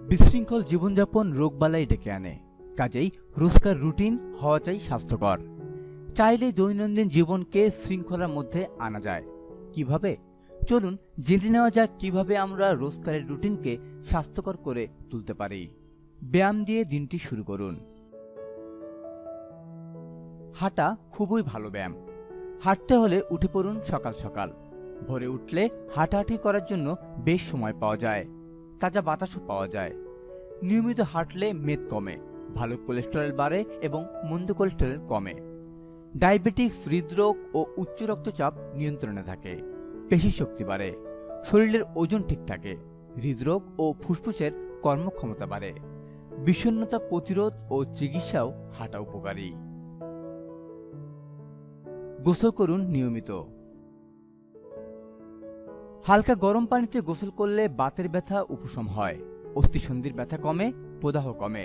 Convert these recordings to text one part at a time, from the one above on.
বিশৃঙ্খল জীবনযাপন রোগবালাই ডেকে আনে। কাজেই রোজকার রুটিন হওয়া চাই স্বাস্থ্যকর। চাইলে দৈনন্দিন জীবনকে শৃঙ্খলার মধ্যে আনা যায়। কিভাবে? চলুন জেনে নেওয়া যাক কিভাবে আমরা রোজকারের রুটিনকে স্বাস্থ্যকর করে তুলতে পারি। ব্যায়াম দিয়ে দিনটি শুরু করুন। হাঁটা খুবই ভালো ব্যায়াম। হাঁটতে হলে উঠে পড়ুন সকাল সকাল। ভোরে উঠলে হাঁটাহাঁটি করার জন্য বেশ সময় পাওয়া যায়, তাজা বাতাসও পাওয়া যায়। নিয়মিত হাঁটলে মেদ কমে, ভালো কোলেস্টেরল বাড়ে এবং মন্দ কোলেস্টেরল কমে। ডায়াবেটিস, হৃদরোগ ও উচ্চ রক্তচাপ নিয়ন্ত্রণে থাকে। পেশি শক্তি বাড়ে, শরীরের ওজন ঠিক থাকে। হৃদরোগ ও ফুসফুসের কর্মক্ষমতা বাড়ে। বিষণ্ণতা প্রতিরোধ ও চিকিৎসাও হাঁটা উপকারী। গোসল করুন নিয়মিত। হালকা গরম পানিতে গোসল করলে বাতের ব্যথা উপশম হয়, অস্থিসন্ধির ব্যথা কমে, প্রদাহ কমে,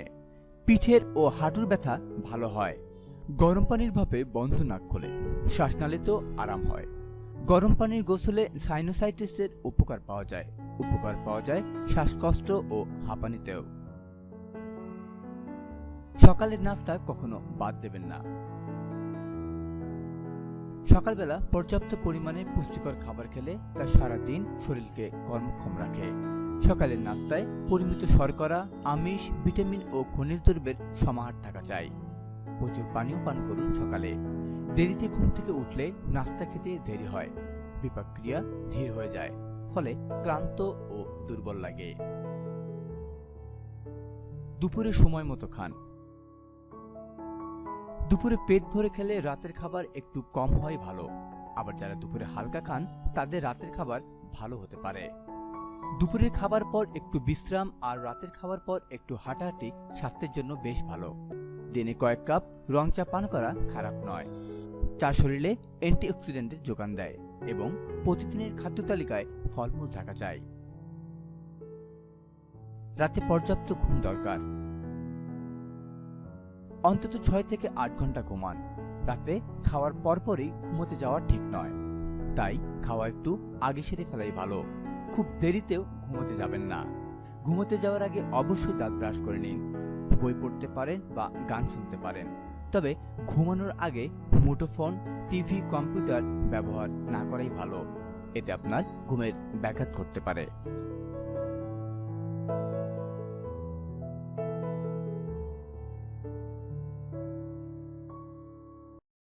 পিঠের ও হাঁটুর ব্যথা ভালো হয়। গরম পানির ভাপে বন্ধ নাক খোলে, শ্বাসনালীতেও আরাম হয়। গরম পানির গোসলে সাইনোসাইটিসের উপকার পাওয়া যায় শ্বাসকষ্ট ও হাঁপানিতেও। সকালের নাস্তা কখনো বাদ দেবেন না। সকালবেলা পর্যাপ্ত পরিমাণে পুষ্টিকর খাবার খেলে তা সারাদিন শরীরকে কর্মক্ষম রাখে। সকালের নাস্তায় পরিমিত শর্করা, আমিষ, ভিটামিন ও খনিজ দ্রব্যের সমাহার থাকা চাই। প্রচুর পানীয় পান করুন সকালে। দেরিতে ঘুম থেকে উঠলে নাস্তা খেতে দেরি হয়, বিপাক ক্রিয়া ধীর হয়ে যায়, ফলে ক্লান্ত ও দুর্বল লাগে। দুপুরে সময় মতো খান। দুপুরে পেট ভরে খেলে রাতের খাবার একটু কম হয় ভালো। আবার যারা দুপুরে হালকা খান তাদের রাতের খাবার ভালো হতে পারে। দুপুরের খাবার পর একটু বিশ্রাম আর রাতের খাবার পর একটু হাঁটাহাঁটি স্বাস্থ্যের জন্য বেশ ভালো। দিনে কয়েক কাপ রং চা পান করা খারাপ নয়। চা শরীরে অ্যান্টিঅক্সিডেন্টের যোগান দেয় এবং প্রতিদিনের খাদ্য তালিকায় ফলমূল থাকা চাই। রাতে পর্যাপ্ত ঘুম দরকার। অন্তত 6 থেকে 8 ঘন্টা ঘুমান। রাতে খাওয়ার পরপরই ঘুমোতে যাওয়া ঠিক নয়, তাই খাওয়া একটু আগে সেরে ফেলাই ভালো। খুব দেরিতেও ঘুমোতে যাবেন না। ঘুমোতে যাওয়ার আগে অবশ্যই দাঁত ব্রাশ করে নিন। বই পড়তে পারেন বা গান শুনতে পারেন, তবে ঘুমানোর আগে মুঠোফোন, টিভি, কম্পিউটার ব্যবহার না করাই ভালো। এতে আপনার ঘুমের ব্যাঘাত ঘটতে পারে।